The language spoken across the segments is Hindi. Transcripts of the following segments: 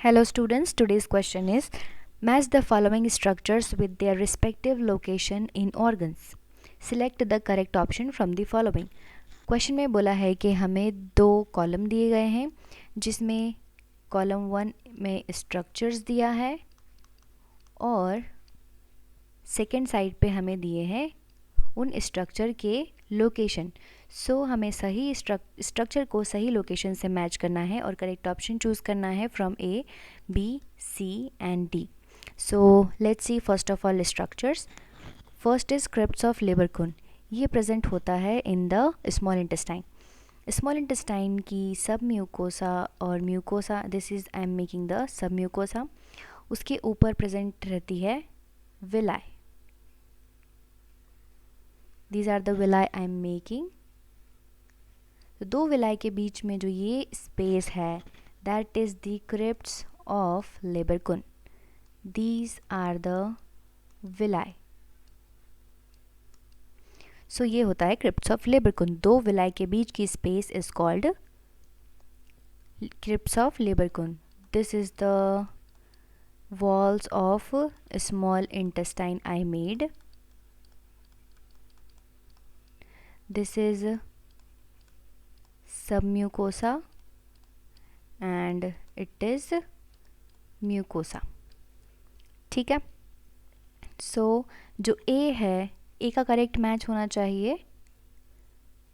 Hello students, today's question is match the following structures with their respective location in organs. Select the correct option from the following. Question में बोला है कि हमें दो कॉलम दिए गए हैं जिसमें कॉलम 1 में स्ट्रक्चर्स दिया है और सेकेंड साइड पे हमें दिए हैं उन स्ट्रक्चर के लोकेशन. सो हमें सही स्ट्रक्चर को सही लोकेशन से मैच करना है और करेक्ट ऑप्शन चूज़ करना है from A, B, C and D. So let's see first of all structures. First is crypts of Lieberkuhn. ये प्रेजेंट होता है in the small intestine. Small intestine की सब म्यूकोसा और mucosa, this is I am making the submucosa. उसके ऊपर प्रेजेंट रहती है villi. These are the villi I am making. तो दो विलाई के बीच में जो ये स्पेस है that is the crypts of Leberkun. These are the villi. So ये होता है crypts of Leberkun. दो विलाई के बीच की space is called crypts of Leberkun. This is the walls of small intestine I made. This is submucosa and it is mucosa. ठीक है. सो जो ए है, ए का करेक्ट मैच होना चाहिए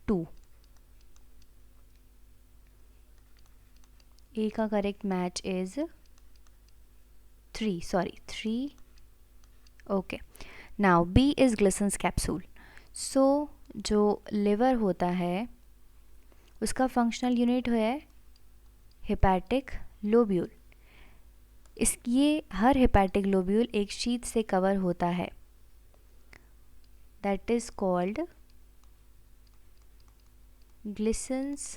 2. ए का correct match is 3. Okay. Now B is Glisson's capsule. So जो लिवर होता है उसका फंक्शनल यूनिट है हेपेटिक लोब्यूल. ये हर हेपेटिक लोब्यूल एक शीट से कवर होता है. That is called Glisson's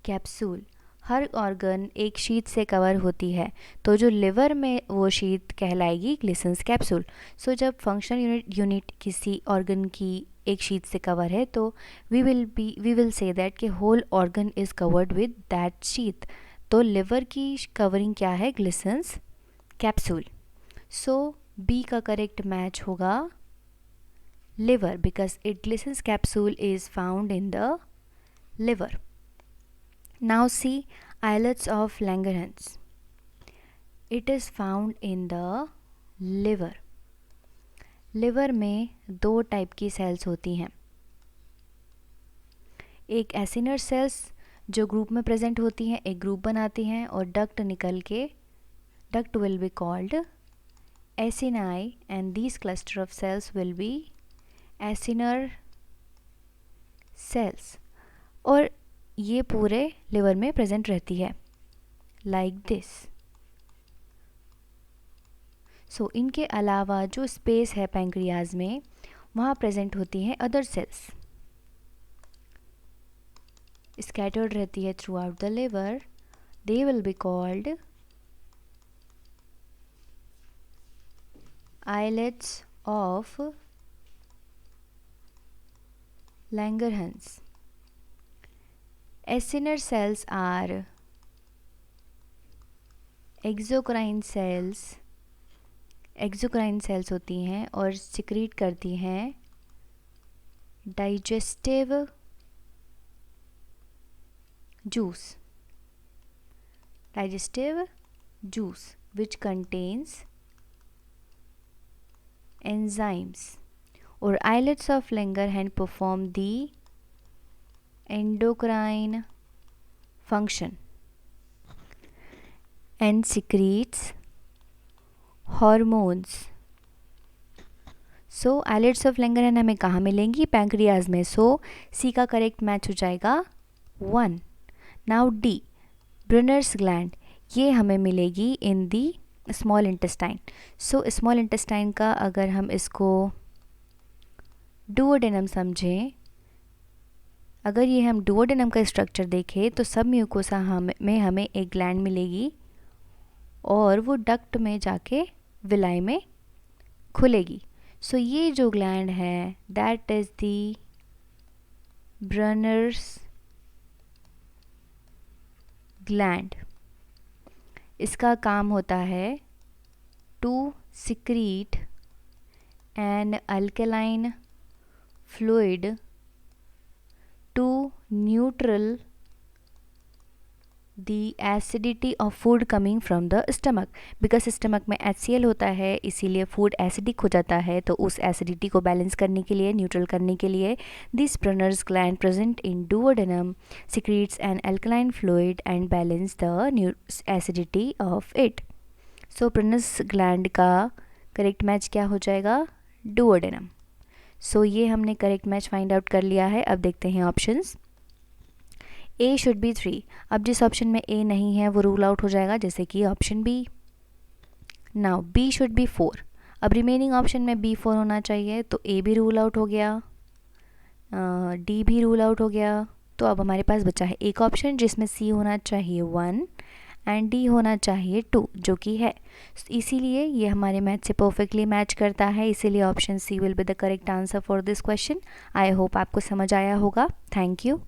capsule. हर ऑर्गन एक शीट से कवर होती है, तो जो लिवर में वो शीट कहलाएगी ग्लिसन्स कैप्सूल. सो जब फंक्शनल यूनिट किसी ऑर्गन की एक शीट से कवर है तो वी विल से दैट कि whole organ is covered with that sheet. तो लिवर की कवरिंग क्या है? Glisson's capsule. सो बी का करेक्ट मैच होगा liver because it Glisson's capsule is found in the liver. Now see islets of Langerhans. It is found in the liver. Liver में दो टाइप की सेल्स होती हैं. एक एसिनर सेल्स जो ग्रुप में प्रेजेंट होती हैं, एक ग्रुप बनाती हैं और डक्ट निकल के duct will be called acini and this cluster of cells will be acinar cells. और ये पूरे लिवर में प्रेजेंट रहती है लाइक दिस. सो इनके अलावा जो स्पेस है पैंक्रियाज में वहाँ प्रेजेंट होती हैं अदर सेल्स. स्कैटर्ड रहती है throughout the liver. They will be called islets of Langerhans. Acinar cells are exocrine cells. Exocrine cells होती हैं और सिक्रीट करती हैं digestive juice which contains enzymes. और islets of Langerhans perform the endocrine function and secretes hormones. So islets of Langerhans हमें कहाँ मिलेंगी? पैंक्रियाज में. सो सी का करेक्ट मैच हो जाएगा 1. Now D Brunner's gland. ये हमें मिलेगी in the small intestine. So small intestine का अगर हम इसको डुओडेनम समझें, अगर ये हम डुओडेनम का स्ट्रक्चर देखें तो सब म्यूकोसा में हमें एक ग्लैंड मिलेगी और वो डक्ट में जाके विलाई में खुलेगी. सो ये जो ग्लैंड है that is the Brunner's gland, इसका काम होता है to secrete an alkaline fluid to neutral the acidity of food coming from the stomach. Because stomach में HCl होता है, इसीलिए फूड एसिडिक हो जाता है, तो उस एसिडिटी को बैलेंस करने के लिए, न्यूट्रल करने के लिए this Brunner's gland present in duodenum secretes an alkaline fluid and balance the acidity of it. So Brunner's gland का करेक्ट मैच क्या हो जाएगा? डुओडेनम। सो ये हमने करेक्ट मैच फाइंड आउट कर लिया है। अब देखते हैं ऑप्शंस। A should be 3। अब जिस ऑप्शन में A नहीं है वो रूल आउट हो जाएगा, जैसे कि option B। Now B should be 4। अब रिमेनिंग ऑप्शन में B 4 होना चाहिए, तो A भी रूल आउट हो गया, D भी रूल आउट हो गया। तो अब हमारे पास बचा है एक ऑप्शन जिसमें C होना चाहिए 1 एंड D होना चाहिए 2, जो कि है। इसीलिए ये हमारे मैथ से परफेक्टली मैच करता है, इसीलिए option C will be the correct answer for this question. I hope आपको समझ आया होगा। Thank you.